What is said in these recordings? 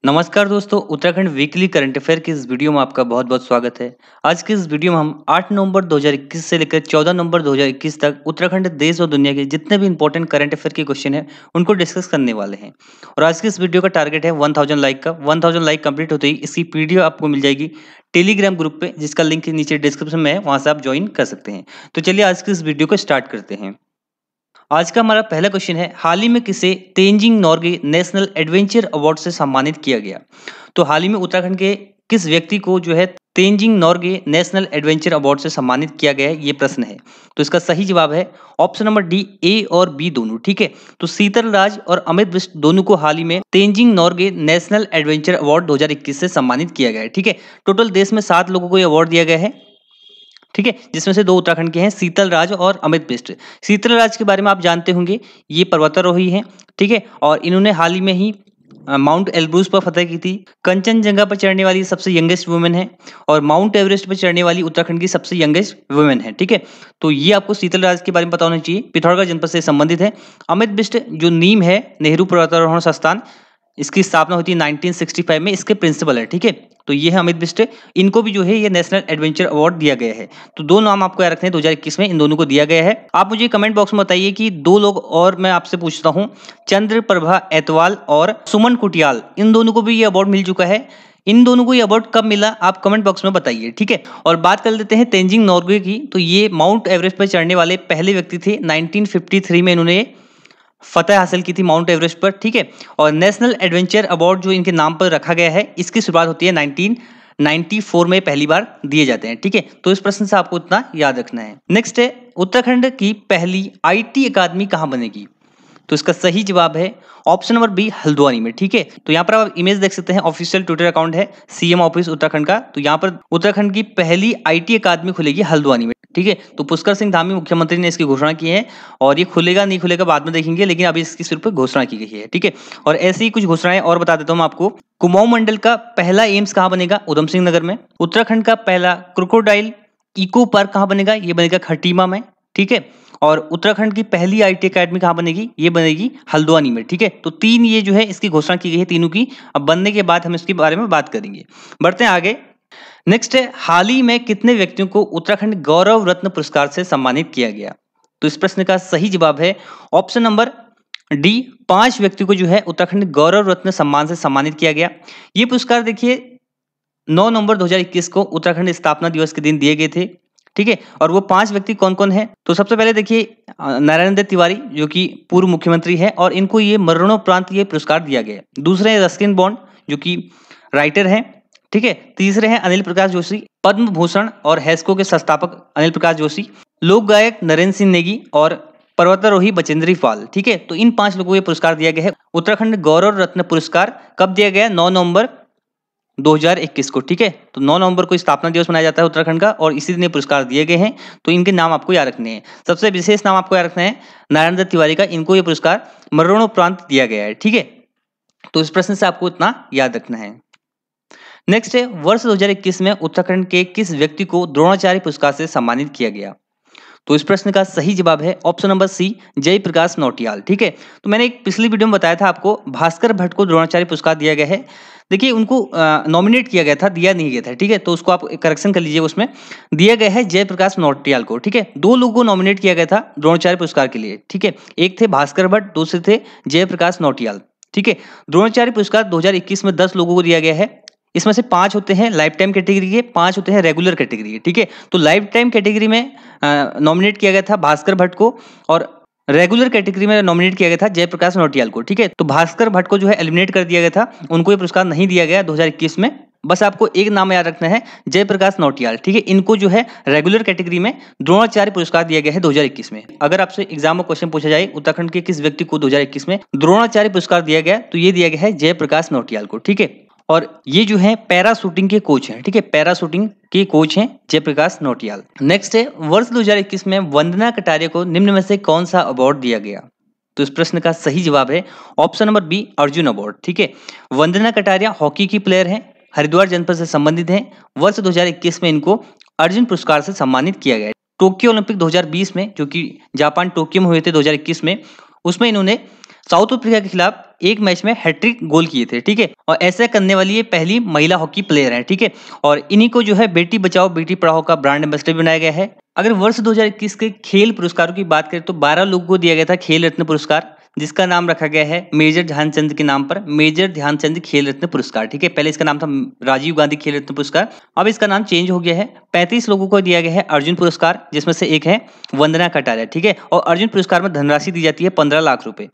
नमस्कार दोस्तों, Uttarakhand weekly current affair की इस वीडियो में आपका बहुत-बहुत स्वागत है। आज की इस वीडियो में हम 8 नवंबर 2021 से लेकर 14 नवंबर 2021 तक उत्तराखंड, देश और दुनिया के जितने भी इंपॉर्टेंट करंट अफेयर के क्वेश्चन हैं, उनको डिस्कस करने वाले हैं। और आज की इस वीडियो का टारगेट है 1000 लाइक का। 1000 लाइक कंप्लीट होते ही इसकी पीडीएफ आपको मिल जाएगी टेलीग्राम ग्रुप पे, जिसका लिंक नीचे डिस्क्रिप्शन में है, वहाँ से आप ज्वाइन कर सकते हैं। तो चलिए आज की इस वीडियो को स्टार्ट करते हैं। आज का हमारा पहला क्वेश्चन है, हाल ही में किसे Tenzing Norgay national adventure award से सम्मानित किया गया? तो हाल ही में उत्तराखंड के किस व्यक्ति को जो है Tenzing Norgay national adventure award से सम्मानित किया गया है, ये प्रश्न है। तो इसका सही जवाब है ऑप्शन नंबर डी, ए और बी दोनों। ठीक है, तो शीतल राज और अमित बिष्ट दोनों को हाल ही में Tenzing Norgay national adventure award 2021 से सम्मानित किया गया है। ठीक है, टोटल देश में 7 लोगों को ये अवार्ड दिया गया है। ठीक है, जिसमें से 2 उत्तराखंड के हैं, शीतल राज और अमित बिष्ट। शीतल राज के बारे में आप जानते होंगे, ये पर्वतारोही हैं। ठीक है, और इन्होंने हाल ही में ही माउंट एल्ब्रूस पर फतह की थी। कंचनजंगा पर चढ़ने वाली सबसे यंगेस्ट वुमेन है और माउंट एवरेस्ट पर चढ़ने वाली उत्तराखंड की सबसे यंगेस्ट वुमेन है। ठीक है, तो ये आपको शीतल राज के बारे में पता होना चाहिए, पिथौरागढ़ जनपद से संबंधित है। अमित बिष्ट जो नीम है, नेहरू पर्वतारोहण संस्थान, इसकी स्थापना होती है 1965 में, इसके प्रिंसिपल है। ठीक है, तो ये है अमित बिष्ट। इनको भी जो है ये नेशनल एडवेंचर अवार्ड दिया गया है। तो 2 नाम आपको याद रखने हैं, 2021 में इन दोनों को दिया गया है। आप मुझे कमेंट बॉक्स में बताइए कि 2 लोग और मैं आपसे पूछता हूं, चंद्रप्रभा एतवाल और सुमन कुटियाल, इन दोनों को भी ये अवार्ड मिल चुका है। इन दोनों को ये अवार्ड कब मिला, आप कमेंट बॉक्स में बताइए। ठीक है, और बात कर लेते हैं तेंजिंग नॉर्गे की। तो ये माउंट एवरेस्ट पर चढ़ने वाले पहले व्यक्ति थे। 1953 में इन्होंने फतह हासिल की थी माउंट एवरेस्ट पर। ठीक है, और नेशनल एडवेंचर अवार्ड जो इनके नाम पर रखा गया है, इसकी शुरुआत होती है 1994 में पहली बार दिए जाते हैं। ठीक है, तो इस प्रश्न से आपको इतना याद रखना है। नेक्स्ट है, उत्तराखंड की पहली आईटी अकादमी कहाँ बनेगी? तो इसका सही जवाब है ऑप्शन नंबर बी, हल्द्वानी में। ठीक है, तो यहाँ पर आप इमेज देख सकते हैं, ऑफिशियल ट्विटर अकाउंट है सीएम ऑफिस उत्तराखंड का। तो यहाँ पर उत्तराखंड की पहली आईटी अकादमी खुलेगी हल्द्वानी में। ठीक है, तो पुष्कर सिंह धामी मुख्यमंत्री ने इसकी घोषणा की है, और ये खुलेगा नहीं खुलेगा बाद में देखेंगे, लेकिन अभी इसकी सिर्फ घोषणा की गई है। ठीक है, और ऐसी ही कुछ घोषणाएं और बता देता हूं आपको। कुमाऊं मंडल का पहला एम्स कहाँ बनेगा? उधम सिंह नगर में। उत्तराखंड का पहला क्रोकोडाइल इको पार्क कहाँ बनेगा? ये बनेगा खटीमा में। ठीक है, और उत्तराखंड की पहली आईटी अकेडमी कहाँ बनेगी? ये बनेगी हल्द्वानी में। ठीक है, तो 3 ये जो है इसकी घोषणा की गई है तीनों की। अब बनने के बाद हम इसके बारे में बात करेंगे। बढ़ते हैं आगे। नेक्स्ट है, हाल ही में कितने व्यक्तियों को उत्तराखंड गौरव रत्न पुरस्कार से सम्मानित किया गया? तो इस प्रश्न का सही जवाब है ऑप्शन नंबर डी, 5 व्यक्तियों को जो है उत्तराखंड गौरव रत्न सम्मान से सम्मानित किया गया। ये पुरस्कार देखिए 9 नवंबर 2021 को उत्तराखंड स्थापना दिवस के दिन दिए गए थे। ठीक है, और वो 5 व्यक्ति कौन कौन है? तो सबसे पहले देखिए नारायण दत्त तिवारी, जो कि पूर्व मुख्यमंत्री है, और इनको ये मरणोपरांत ये पुरस्कार दिया गया। दूसरे हैं रस्किन बॉन्ड, जो कि राइटर हैं। ठीक है, तीसरे हैं अनिल प्रकाश जोशी, पद्म भूषण और हैस्को के संस्थापक अनिल प्रकाश जोशी, लोक गायक नरेंद्र सिंह नेगी और पर्वतारोही बचेंद्री पाल। ठीक है, तो इन 5 लोगों को ये पुरस्कार दिया गया है। उत्तराखंड गौरव रत्न पुरस्कार कब दिया गया? 9 नवंबर 2021 को। ठीक है, तो 9 नवंबर को स्थापना दिवस मनाया जाता है उत्तराखंड का, और इसी दिन ये पुरस्कार दिए गए हैं। तो इनके नाम आपको याद रखने हैं। सबसे विशेष नाम आपको याद रखना है नारायण दत्त तिवारी का, इनको ये पुरस्कार मरणोपरांत दिया गया है। ठीक है, तो इस प्रश्न से आपको इतना याद रखना है। नेक्स्ट है, वर्ष 2021 में उत्तराखंड के किस व्यक्ति को द्रोणाचार्य पुरस्कार से सम्मानित किया गया? तो इस प्रश्न का सही जवाब है option number C, Jayprakash Nautiyal. ठीक है, तो मैंने एक पिछली वीडियो में बताया था आपको, भास्कर भट्ट को द्रोणाचार्य पुरस्कार दिया गया है। देखिए उनको नॉमिनेट किया गया था, दिया नहीं गया था। ठीक है, तो उसको आप करेक्शन कर लीजिए, उसमें दिया गया है जयप्रकाश नौटियाल को। ठीक है, 2 लोगों को नॉमिनेट किया गया था द्रोणाचार्य पुरस्कार के लिए। ठीक है, एक थे भास्कर भट्ट, दूसरे थे जयप्रकाश नौटियाल। ठीक है, द्रोणाचार्य पुरस्कार 2021 में 10 लोगों को दिया गया है। इसमें से 5 होते हैं लाइफ टाइम कैटेगरी के, 5 होते हैं रेगुलर कैटेगरी के। ठीक है, तो लाइफ टाइम कैटेगरी में नॉमिनेट किया गया था भास्कर भट्ट को, और रेगुलर कैटेगरी में नॉमिनेट किया गया था जयप्रकाश नौटियाल को। ठीक है, तो भास्कर भट्ट को जो है एलिमिनेट कर दिया गया था, उनको ये पुरस्कार नहीं दिया गया 2021 में। बस आपको एक नाम याद रखना है, जयप्रकाश नौटियाल। ठीक है, इनको जो है रेगुलर कैटेगरी में द्रोणाचार्य पुरस्कार दिया गया है 2021 में। अगर आपसे एग्जाम में क्वेश्चन पूछा जाए उत्तराखंड के किस व्यक्ति को 2021 में द्रोणाचार्य पुरस्कार दिया गया, तो ये दिया गया है जयप्रकाश नौटियाल को। ठीक है, और ये जो है पैरा शूटिंग के कोच हैं। ठीक है, पैरा शूटिंग के कोच हैं जयप्रकाश नौटियाल। नेक्स्ट है, वर्ष 2021 में वंदना कटारिया को निम्न में से कौन सा अवार्ड दिया गया? तो इस प्रश्न का सही जवाब है option number B, Arjun award. ठीक है, वंदना कटारिया हॉकी की प्लेयर हैं, हरिद्वार जनपद से संबंधित हैं। वर्ष 2021 में इनको अर्जुन पुरस्कार से सम्मानित किया गया। टोक्यो ओलंपिक 2020 में, जो कि जापान टोक्यो में हुए थे 2021 में, उसमें इन्होंने साउथ अफ्रीका के खिलाफ एक मैच में हैट्रिक गोल किए थे, ठीक है। और ऐसा करने वाली ये पहली महिला हॉकी प्लेयर है, ठीक है। और इन्हीं को जो है बेटी बचाओ बेटी पढ़ाओ का ब्रांड एम्बेसडर बनाया गया है। अगर वर्ष 2021 के खेल पुरस्कारों की बात करें तो 12 लोगों को दिया गया था खेल रत्न पुरस्कार, जिसका नाम रखा गया है मेजर ध्यानचंद के नाम पर, मेजर ध्यानचंद खेल रत्न पुरस्कार, ठीक है। पहले इसका नाम था राजीव गांधी खेल रत्न पुरस्कार, अब इसका नाम चेंज हो गया है। 35 लोगों को दिया गया है अर्जुन पुरस्कार, जिसमें से एक है वंदना कटारिया, ठीक है। और अर्जुन पुरस्कार में धनराशि दी जाती है 15 लाख रुपए।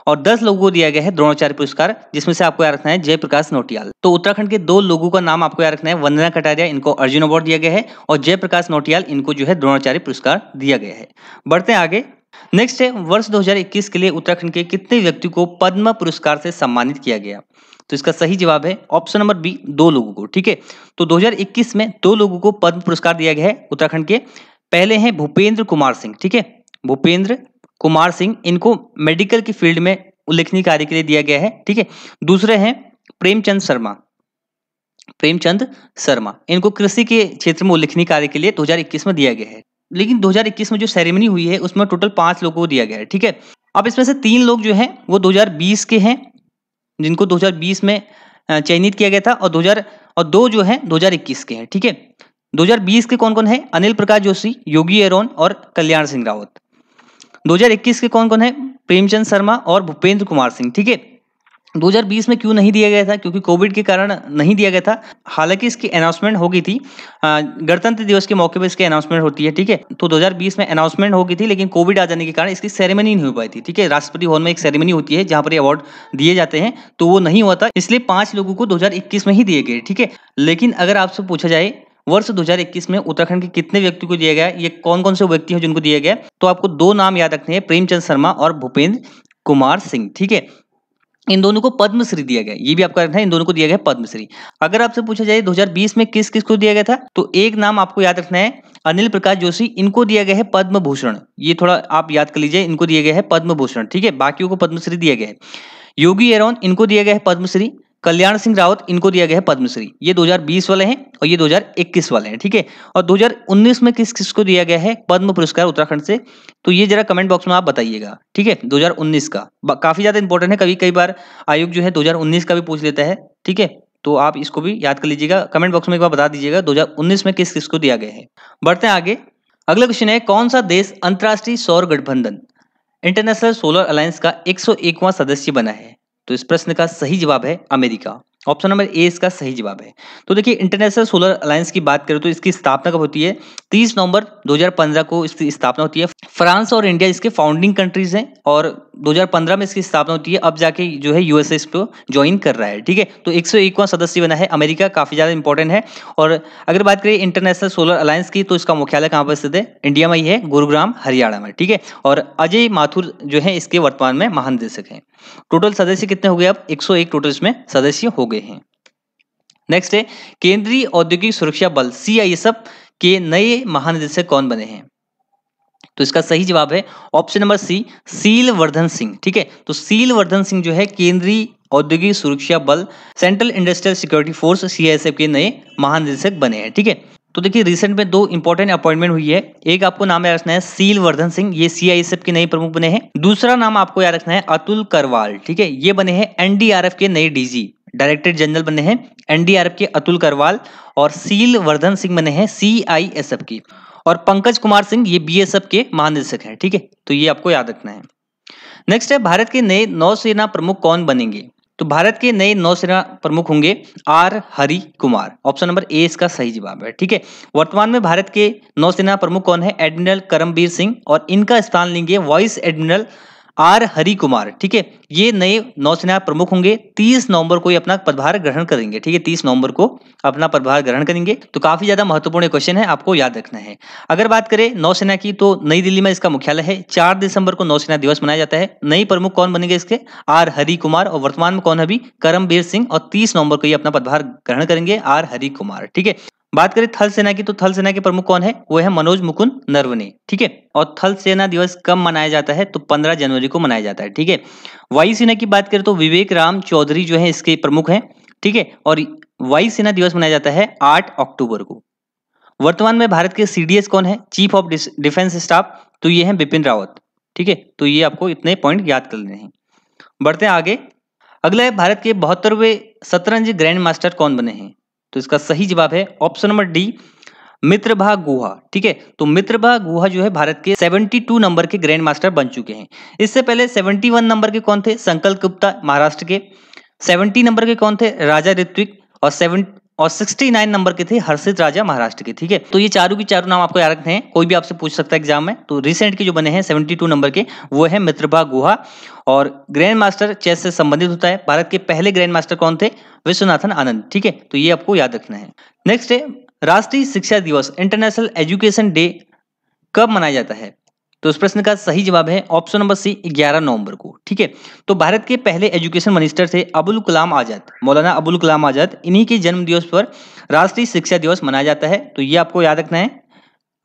और 10 लोगों को दिया गया है द्रोणाचार्य पुरस्कार, जिसमें से आपको याद रखना है जयप्रकाश नौटियाल। तो उत्तराखंड के 2 लोगों का नाम आपको याद रखना है, वंदना कटारिया इनको अर्जुन अवार्ड दिया गया है और जयप्रकाश नौटियाल इनको जो है द्रोणाचार्य पुरस्कार दिया गया है। बढ़ते हैं आगे। नेक्स्ट है वर्ष 2021 के लिए उत्तराखंड के कितने व्यक्ति को पद्म पुरस्कार से सम्मानित किया गया? तो इसका सही जवाब है ऑप्शन नंबर बी, 2 लोगों को, ठीक है। तो 2021 में 2 लोगों को पद्म पुरस्कार दिया गया है उत्तराखंड के। पहले हैं भूपेंद्र कुमार सिंह, ठीक है, भूपेंद्र कुमार सिंह, इनको मेडिकल की फील्ड में उल्लेखनीय कार्य के लिए दिया गया है, ठीक है। दूसरे हैं प्रेमचंद शर्मा, प्रेमचंद शर्मा, इनको कृषि के क्षेत्र में उल्लेखनीय कार्य के लिए 2021 में दिया गया है। लेकिन 2021 में जो सेरेमनी हुई है उसमें टोटल 5 लोगों को दिया गया है, ठीक है। अब इसमें से 3 लोग जो हैं वो 2020 के हैं, जिनको 2020 में चयनित किया गया था, और 2 जो हैं 2021 के हैं, ठीक है। 2020 के कौन कौन है? अनिल प्रकाश जोशी, योगी एरोन और कल्याण सिंह रावत। 2021 के कौन कौन है? प्रेमचंद शर्मा और भूपेंद्र कुमार सिंह, ठीक है। 2020 में क्यों नहीं दिया गया था? क्योंकि कोविड के कारण नहीं दिया गया था। हालांकि इसकी अनाउंसमेंट हो गई थी, गणतंत्र दिवस के मौके पर इसकी अनाउंसमेंट होती है, ठीक है। तो 2020 में अनाउंसमेंट हो गई थी, लेकिन कोविड आ जाने के कारण इसकी सेरेमनी नहीं हो पाई थी, ठीक है। राष्ट्रपति भवन में एक सेरेमनी होती है जहां पर ये अवार्ड दिए जाते हैं, तो वो नहीं हुआ था, इसलिए 5 लोगों को 2021 में ही दिए गए, ठीक है। लेकिन अगर आपसे पूछा जाए वर्ष 2021 में उत्तराखंड के कितने व्यक्ति को दिया गया, ये कौन कौन से व्यक्ति हैं जिनको दिया गया, तो आपको 2 नाम याद रखने हैं, प्रेमचंद शर्मा और भूपेंद्र कुमार सिंह, ठीक है। इन दोनों को पद्मश्री दिया गया, ये भी आपका रखना है, इन दोनों को दिया गया पद्मश्री। अगर आपसे पूछा जाए 2020 में किस किस को दिया गया था, तो एक नाम आपको याद रखना है, अनिल प्रकाश जोशी, इनको दिया गया है पद्म भूषण, ये थोड़ा आप याद कर लीजिए, इनको दिया गया है पद्म भूषण, ठीक है। बाकियों को पद्मश्री दिया गया है। योगी एरोन, इनको दिया गया है पद्मश्री। कल्याण सिंह रावत, इनको दिया गया है पद्मश्री। ये 2020 वाले हैं और ये 2021 वाले हैं, ठीक है। और 2019 में किस किस को दिया गया है पद्म पुरस्कार उत्तराखंड से, तो ये जरा कमेंट बॉक्स में आप बताइएगा, ठीक है। 2019 का काफी ज्यादा इंपॉर्टेंट है, कई बार आयोग जो है 2019 का भी पूछ लेता है, ठीक है। तो आप इसको भी याद कर लीजिएगा, कमेंट बॉक्स में एक बार बता दीजिएगा 2019 में किस किस को दिया गया है। बढ़ते हैं आगे। अगला क्वेश्चन है, कौन सा देश अंतरराष्ट्रीय सौर गठबंधन इंटरनेशनल सोलर अलायंस का 101वां सदस्य बना है? तो इस प्रश्न का सही जवाब है अमेरिका। ऑप्शन नंबर ए इसका सही जवाब है। तो देखिए, इंटरनेशनल सोलर अलायंस की बात करें तो इसकी स्थापना कब होती है? 30 नवंबर 2015 को इसकी स्थापना होती है। फ्रांस और इंडिया इसके फाउंडिंग कंट्रीज हैं और 2015 में इसकी स्थापना होती है। अब जाके जो है यूएसए इसको ज्वाइन कर रहा है, ठीक है। तो 101वां सदस्य बना है अमेरिका, काफी ज्यादा इंपॉर्टेंट है। और अगर बात करें इंटरनेशनल सोलर अलायंस की, तो इसका मुख्यालय कहाँ पर स्थित है? इंडिया में ही है, गुरुग्राम हरियाणा में, ठीक है। और अजय माथुर जो है इसके वर्तमान में महानिदेशक हैं। टोटल सदस्य कितने हो गए? अब 101 टोटल इसमें सदस्य हो गए हैं। नेक्स्ट है, केंद्रीय औद्योगिक सुरक्षा बल सीआईएसएफ के नए महानिदेशक कौन बने हैं? तो इसका सही जवाब है ऑप्शन नंबर सी, सीलवर्धन सिंह, ठीक है। तो सीलवर्धन सिंह जो है केंद्रीय औद्योगिक सुरक्षा बल central industrial security force CISF के नए महानिदेशक बने हैं, ठीक है। तो देखिए, रिसेंट में 2 इंपॉर्टेंट अपॉइंटमेंट हुई है। एक आपको नाम याद रखना है सीलवर्धन सिंह, ये सीआईएसएफ के नए प्रमुख बने हैं। दूसरा नाम आपको याद रखना है अतुल करवाल, ठीक है। ये बने हैं एनडीआरएफ के नए डीजी, डायरेक्टर जनरल बने हैं एनडीआरएफ के अतुल करवाल, और सीलवर्धन सिंह बने हैं सीआईएसएफ की। और पंकज कुमार सिंह ये बीएसएफ के महानिदेशक हैं, ठीक है। तो ये आपको याद रखना है। नेक्स्ट है, भारत के नए नौसेना प्रमुख कौन बनेंगे? तो भारत के नए नौसेना प्रमुख होंगे R Hari Kumar. Option number A इसका सही जवाब है, ठीक है। वर्तमान में भारत के नौसेना प्रमुख कौन है? एडमिरल करमबीर सिंह, और इनका स्थान लेंगे vice admiral R Hari Kumar, ठीक है। ये नए नौसेना प्रमुख होंगे। 30 नवंबर को ये अपना पदभार ग्रहण करेंगे, ठीक है। 30 नवंबर को अपना पदभार ग्रहण करेंगे। तो काफी ज्यादा महत्वपूर्ण क्वेश्चन है, आपको याद रखना है। अगर बात करें नौसेना की, तो नई दिल्ली में इसका मुख्यालय है। 4 दिसंबर को नौसेना दिवस मनाया जाता है। नई प्रमुख कौन बनेंगे इसके? आर हरि कुमार, और वर्तमान में कौन है अभी? करमबीर सिंह, और 30 नवंबर को ये अपना पदभार ग्रहण करेंगे आर हरि कुमार, ठीक है। बात करें थल सेना की, तो थल सेना के प्रमुख कौन है? वो है मनोज मुकुंद नरवणे, ठीक है। और थल सेना दिवस कब मनाया जाता है? तो 15 जनवरी को मनाया जाता है, ठीक है। वायुसेना की बात करें तो विवेक राम चौधरी जो है इसके प्रमुख हैं, ठीक है। और वायुसेना दिवस मनाया जाता है 8 अक्टूबर को। वर्तमान में भारत के सीडीएस कौन है? चीफ ऑफ डिफेंस स्टाफ, तो ये है बिपिन रावत, ठीक है। तो ये आपको इतने पॉइंट याद कर लेने हैं। बढ़ते हैं आगे। अगला है भारत के 72वें शतरंज ग्रैंड मास्टर कौन बने हैं? तो इसका सही जवाब है ऑप्शन नंबर डी, मित्रभा गुहा। ठीक है, तो मित्रभा गुहा जो है भारत के 72 नंबर के ग्रैंड मास्टर बन चुके हैं। इससे पहले 71 नंबर के कौन थे? संकल्प गुप्ता महाराष्ट्र के। 70 नंबर के कौन थे? राजा ऋत्विक। और 69 नंबर के थे हर्षित राजा महाराष्ट्र के। ठीक है, तो ये चारों की चारों नाम आपको याद रखने हैं, कोई भी आपसे पूछ सकता है एग्जाम में। तो रिसेंट के जो बने हैं 72 नंबर के, वो है मित्रभा गुहा। और ग्रैंड मास्टर चेस से संबंधित होता है। भारत के पहले ग्रैंड मास्टर कौन थे? विश्वनाथन आनंद। ठीक है, तो ये आपको याद रखना है। नेक्स्ट है राष्ट्रीय शिक्षा दिवस, इंटरनेशनल एजुकेशन डे कब मनाया जाता है? तो इस प्रश्न का सही जवाब है ऑप्शन नंबर सी, 11 नवंबर को। ठीक है, तो भारत के पहले एजुकेशन मिनिस्टर थे अबुल कलाम आजाद, मौलाना अबुल कलाम आजाद। इन्हीं के जन्म दिवस पर राष्ट्रीय शिक्षा दिवस मनाया जाता है। तो ये आपको याद रखना है।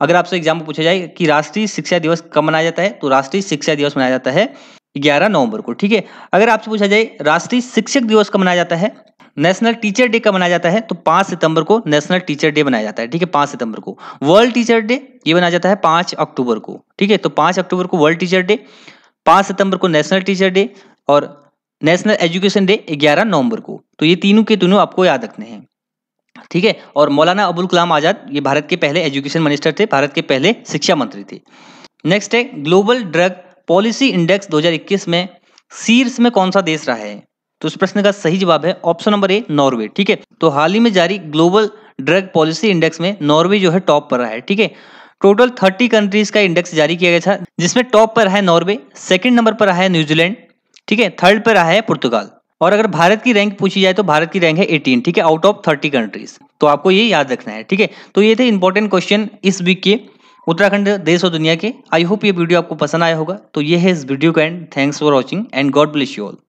अगर आपसे एग्जाम में पूछा जाए कि राष्ट्रीय शिक्षा दिवस कब मनाया जाता है, तो राष्ट्रीय शिक्षा दिवस मनाया जाता है 11 नवंबर को। ठीक है, अगर आपसे पूछा जाए राष्ट्रीय शिक्षक दिवस कब मनाया जाता है, नेशनल टीचर डे कब मनाया जाता है, तो 5 सितंबर को नेशनल टीचर डे मनाया जाता है। ठीक है, 5 सितंबर को। वर्ल्ड टीचर डे ये मनाया जाता है 5 अक्टूबर को। ठीक है, तो 5 अक्टूबर को वर्ल्ड टीचर डे, 5 सितंबर को नेशनल टीचर डे और नेशनल एजुकेशन डे 11 नवंबर को। तो ये तीनों के तीनों आपको याद रखने हैं। ठीक है, और मौलाना अबुल कलाम आजाद ये भारत के पहले एजुकेशन मिनिस्टर थे, भारत के पहले शिक्षा मंत्री थे। नेक्स्ट है ग्लोबल ड्रग पॉलिसी इंडेक्स 2021 में शीर्ष में कौन सा देश रहा है? तो इस प्रश्न का सही जवाब है ऑप्शन नंबर ए, नॉर्वे। ठीक है, तो हाल ही में जारी ग्लोबल ड्रग पॉलिसी इंडेक्स में नॉर्वे जो है टॉप पर रहा है। ठीक है, टोटल 30 कंट्रीज का इंडेक्स जारी किया गया था, जिसमें टॉप पर है नॉर्वे, सेकंड नंबर पर है न्यूजीलैंड, ठीक है, थर्ड पर रहा है पुर्तगाल। और अगर भारत की रैंक पूछी जाए तो भारत की रैंक है 18, ठीक है, आउट ऑफ 30 कंट्रीज। तो आपको ये याद रखना है। ठीक है, तो ये थे इंपॉर्टेंट क्वेश्चन इस वीक के उत्तराखंड देश और दुनिया के। आई होप ये वीडियो आपको पसंद आया होगा। तो ये है इस वीडियो का and. Thanks for watching and God bless you all.